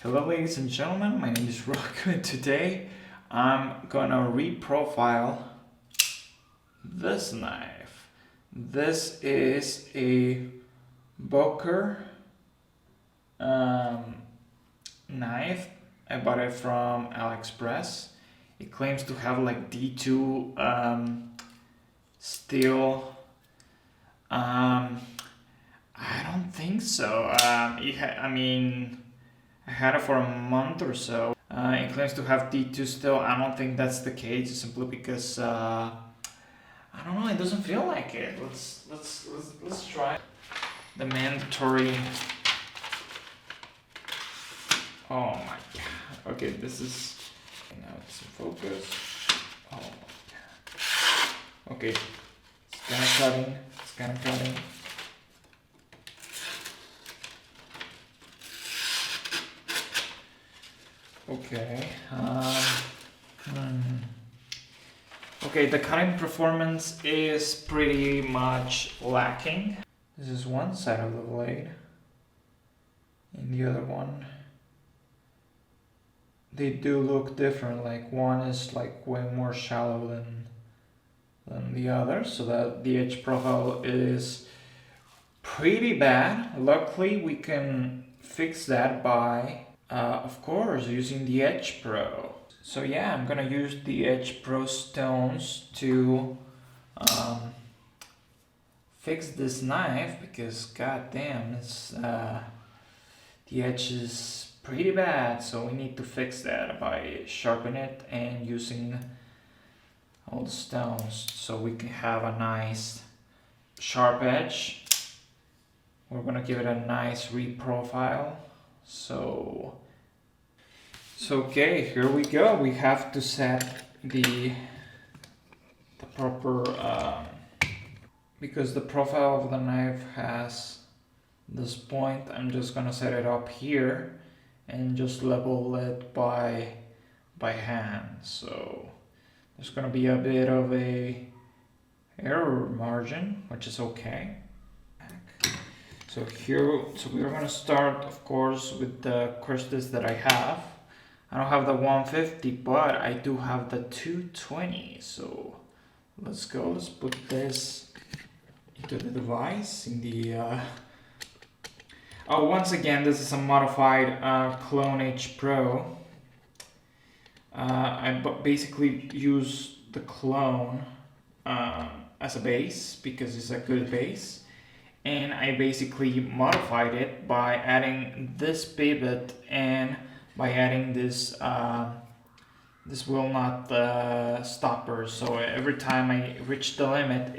Hello ladies and gentlemen, my name is Rocco and today I'm gonna reprofile this knife. This is a Boker knife. I bought it from AliExpress. It claims to have like D2 steel. I don't think so. I had it for a month or so. It claims to have D2 still. I don't think that's the case, simply because I don't know. It doesn't feel like it. Let's try the mandatory. Oh my god. Okay, this is now it's in focus. Oh my god. Okay, it's kind of cutting. It's kind of cutting. Okay. Okay, the cutting performance is pretty much lacking. This is one side of the blade. And the other one, they do look different. Like one is like way more shallow than the other, so that the edge profile is pretty bad. Luckily, we can fix that by of course, using the Edge Pro. So yeah, I'm gonna use the Edge Pro stones to fix this knife because goddamn, it's the edge is pretty bad. So we need to fix that by sharpening it and using all the stones so we can have a nice sharp edge. We're gonna give it a nice reprofile. So okay, here we go. We have to set the proper because the profile of the knife has this point. I'm just gonna set it up here and just level it by hand. So there's gonna be a bit of a error margin, which is okay. So we're gonna start, of course, with the crystals that I have. I don't have the 150, but I do have the 220. So let's go. Let's put this into the device. Once again, this is a modified Clone H Pro. I basically use the clone as a base because it's a good base. And I basically modified it by adding this pivot and by adding this this will not stopper. So every time I reach the limit,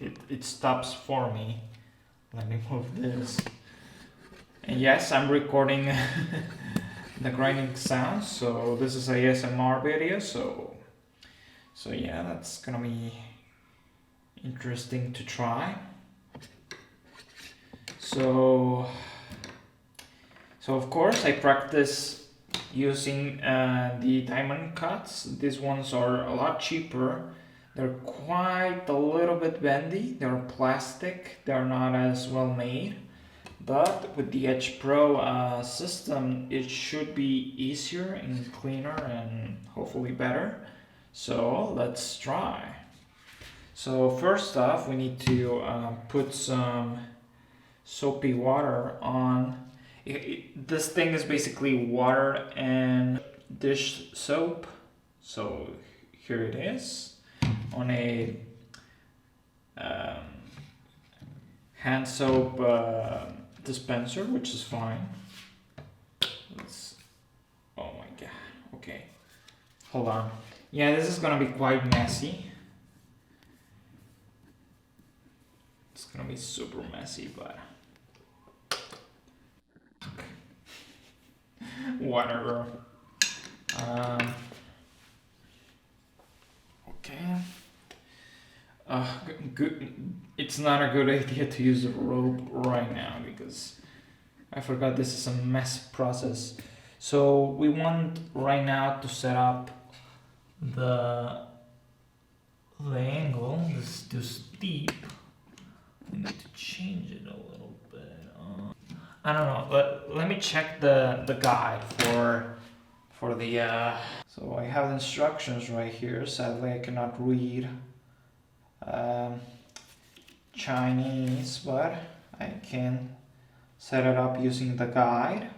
it stops for me. Let me move this. And yes, I'm recording the grinding sound. So this is a ASMR video. So yeah, that's gonna be interesting to try. So of course I practice using the diamond cuts. These ones are a lot cheaper. They're quite a little bit bendy. They're plastic. They're not as well made. But with the Edge Pro system, it should be easier and cleaner and hopefully better. So let's try. So first off, we need to put some soapy water on. This thing is basically water and dish soap. So here it is on a hand soap dispenser, which is fine. Oh my god. Okay, hold on. Yeah, this is gonna be quite messy. It's gonna be super messy, but whatever. Okay. Good. It's not a good idea to use a rope right now because I forgot this is a messy process. So we want right now to set up the angle. This is too steep. We need to change it a little bit. I don't know. Let me check the guide for the. So I have the instructions right here. Sadly, I cannot read um, Chinese, but I can set it up using the guide.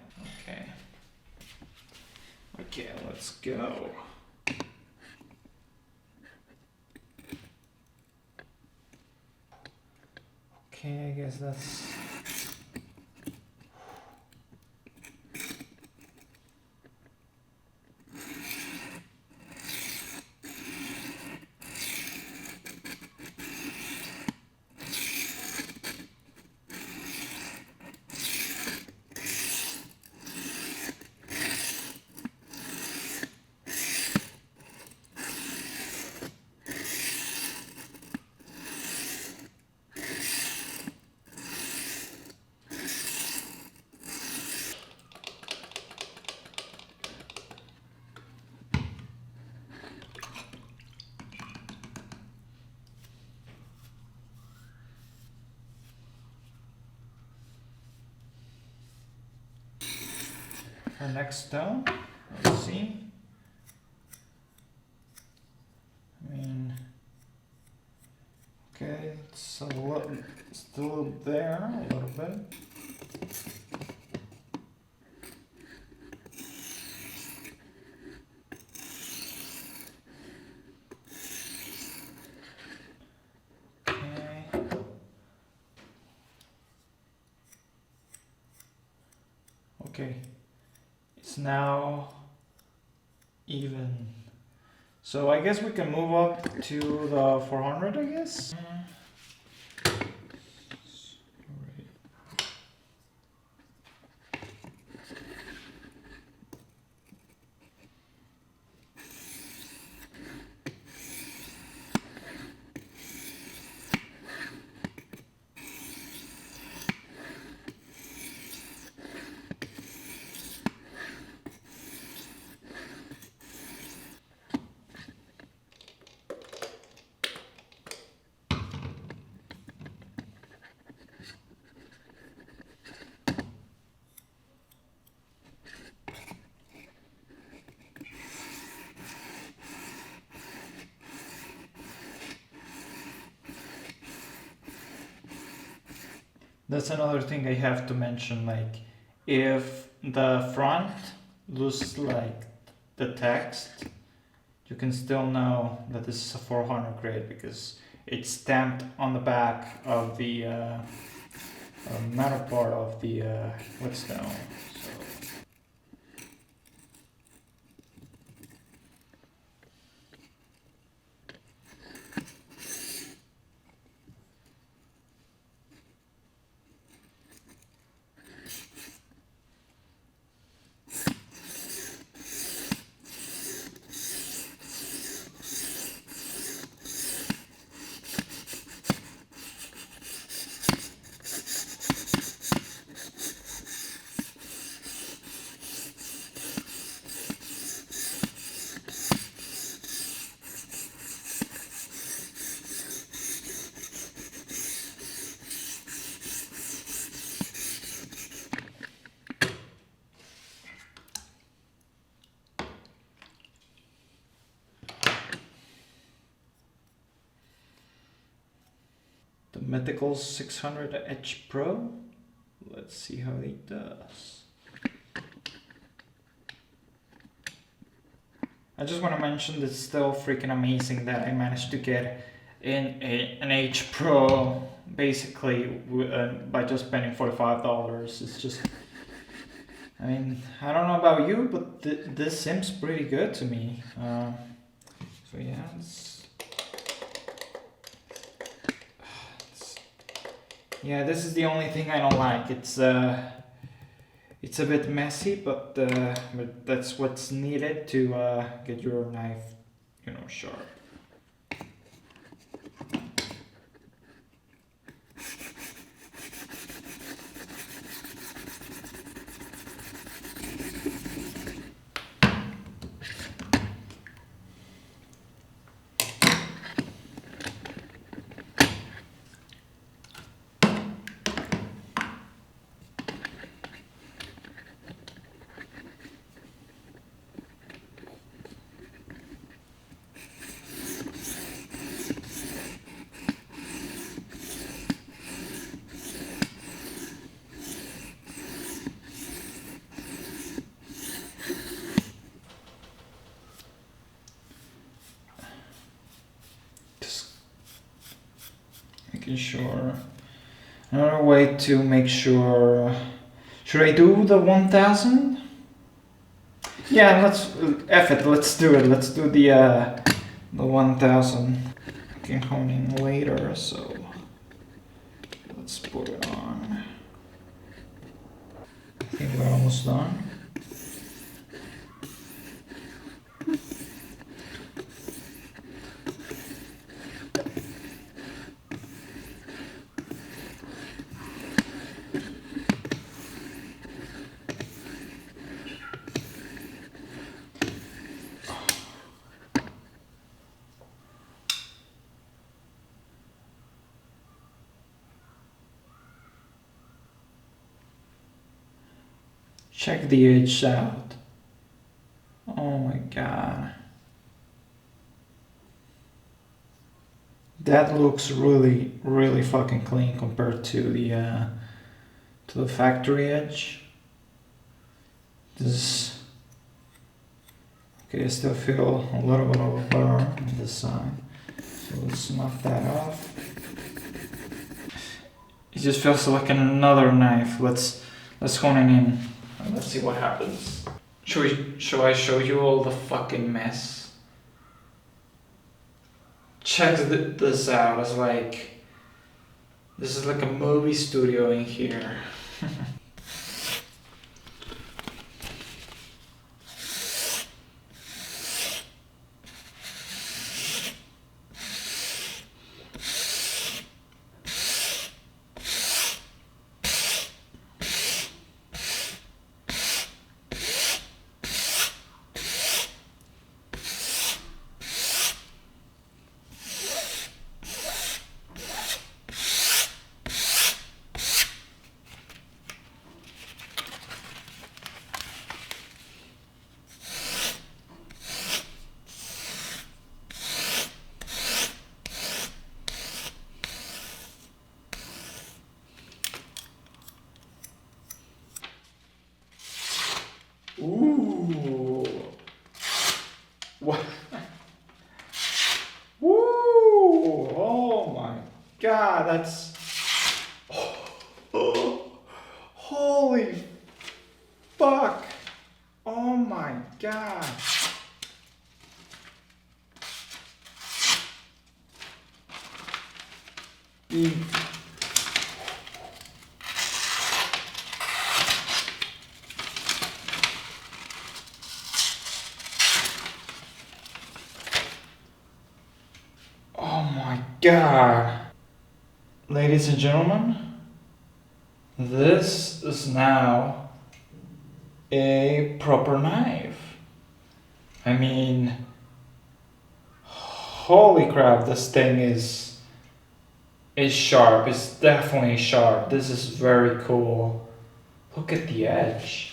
Okay. Okay, let's go. Okay, I guess that's. Our next stone, let's see. I mean, okay, it's still there a little bit. Okay. Okay, it's now even. So I guess we can move up to the 400, I guess. That's another thing I have to mention, like if the front loses like the text, you can still know that this is a 400 grade because it's stamped on the back of the metal part of the whetstone. The Mythical 600 Edge Pro. Let's see how it does. I just want to mention that it's still freaking amazing that I managed to get an H Pro basically by just spending $45. It's just, I mean, I don't know about you, but this seems pretty good to me. So yeah, yeah, this is the only thing I don't like. It's a bit messy, but that's what's needed to get your knife, sharp. making sure. Another way to make sure. Should I do the 1000? Yeah, let's F it. Let's do it. Let's do the 1000. I can hone in later, so let's put it on. I think we're almost done. Check the edge out. Oh my god. That looks really, really fucking clean compared to the factory edge. This. Okay, I still feel a little bit of a burn on this side. So let's knock that off. It just feels like another knife. Let's hone it in. Let's see what happens. Should I show you all the fucking mess? Check this out. It's like, this is like a movie studio in here. Ooh. What? Ooh. Oh my god, that's. Oh. Holy fuck. Oh my god. Mm. Oh my god. Ladies and gentlemen, this is now a proper knife. I mean, holy crap, this thing is sharp. It's definitely sharp. This is very cool. Look at the edge.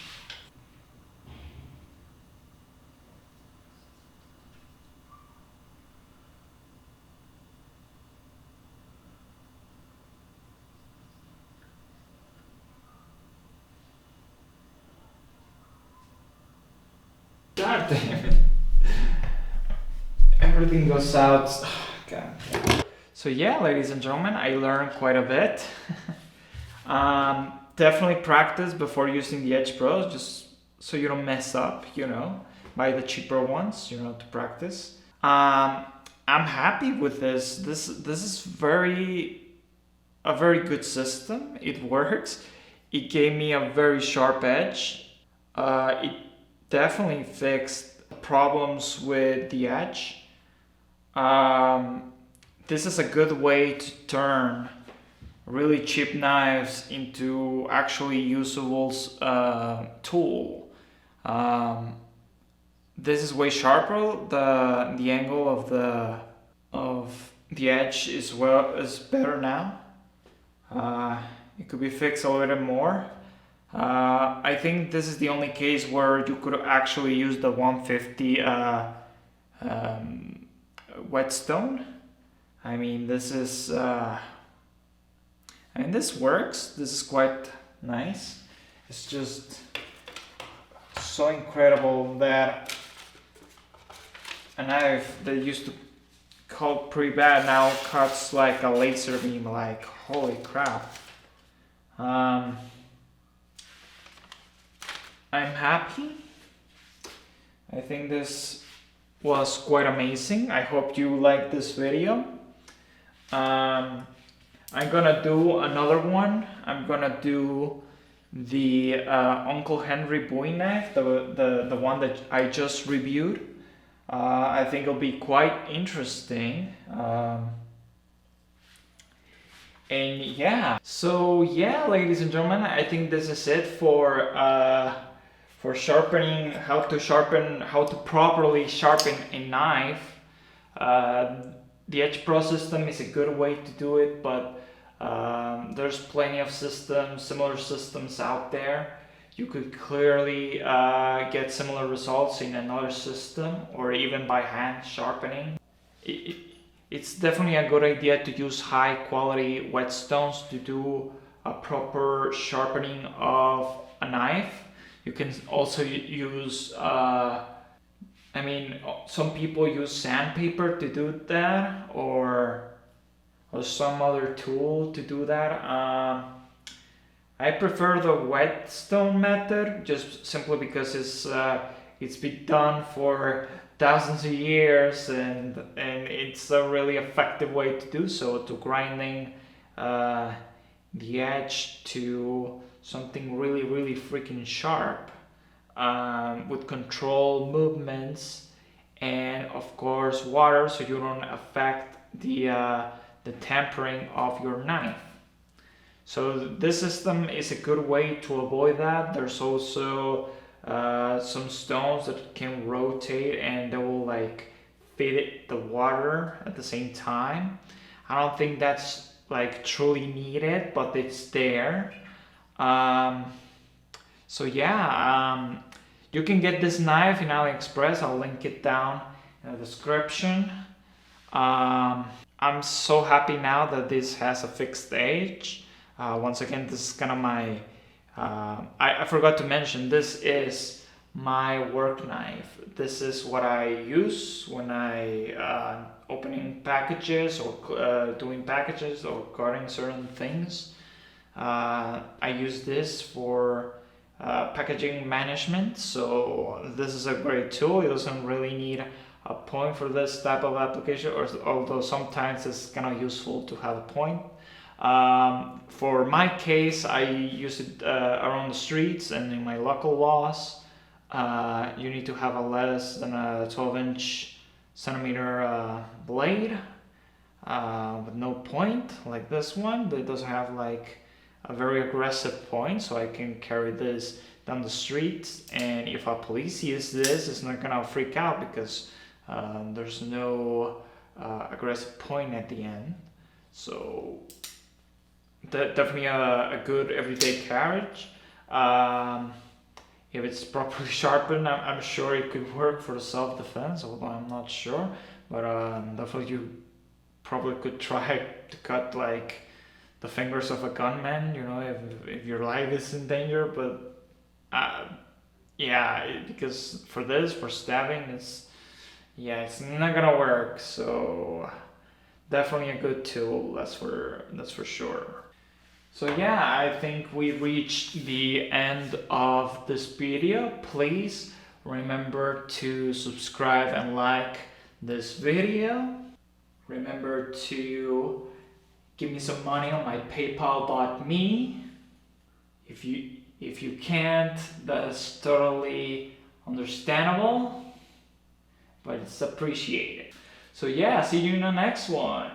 God damn it. Everything goes out. God. So yeah, ladies and gentlemen, I learned quite a bit. Definitely practice before using the Edge Pros, just so you don't mess up, buy the cheaper ones, to practice. I'm happy with this. This is a very good system. It works. It gave me a very sharp edge. It definitely fixed problems with the edge. This is a good way to turn really cheap knives into actually usable tool. This is way sharper. The angle of the edge is better now. It could be fixed a little bit more. I think this is the only case where you could actually use the 150 whetstone. I mean, this works. This is quite nice. It's just so incredible that a knife that used to cut pretty bad. Now cuts like a laser beam, like holy crap. I'm happy. I think this was quite amazing. I hope you liked this video. I'm gonna do another one. I'm gonna do the Uncle Henry Bowie knife, the one that I just reviewed. I think it'll be quite interesting. And yeah, so yeah, ladies and gentlemen, I think this is it for sharpening, how to properly sharpen a knife. The Edge Pro system is a good way to do it, but there's plenty of systems, similar systems out there. You could clearly get similar results in another system or even by hand sharpening. It's definitely a good idea to use high quality whetstones to do a proper sharpening of a knife. You can also use, some people use sandpaper to do that, or some other tool to do that. I prefer the whetstone method, just simply because it's been done for thousands of years, and it's a really effective way to do so, to grinding the edge to something really freaking sharp, with controlled movements, and of course water, so you don't affect the tempering of your knife. So this system is a good way to avoid that. There's also some stones that can rotate and they will like fit the water at the same time. I don't think that's like truly needed, but it's there. So yeah, you can get this knife in AliExpress. I'll link it down in the description. I'm so happy now that this has a fixed edge. Once again, this is kind of my, I forgot to mention, this is my work knife. This is what I use when I opening packages or doing packages or cutting certain things. I use this for packaging management, so this is a great tool. It doesn't really need a point for this type of application, although sometimes it's kind of useful to have a point. For my case, I use it around the streets and in my local laws. You need to have a less than a 12-inch centimeter blade with no point, like this one that doesn't have like a very aggressive point, so I can carry this down the street, and if a police sees this, it's not gonna freak out because there's no aggressive point at the end. So definitely a good everyday carriage. If it's properly sharpened, I'm sure it could work for self-defense, although I'm not sure. But definitely you probably could try to cut like the fingers of a gunman, you know, if your life is in danger. But yeah, because for stabbing, it's not gonna work. So definitely a good tool, that's for sure. So yeah, I think we reached the end of this video. Please remember to subscribe and like this video. Remember to give me some money on my paypal.me. If you can't, that's totally understandable, but it's appreciated. So yeah, see you in the next one.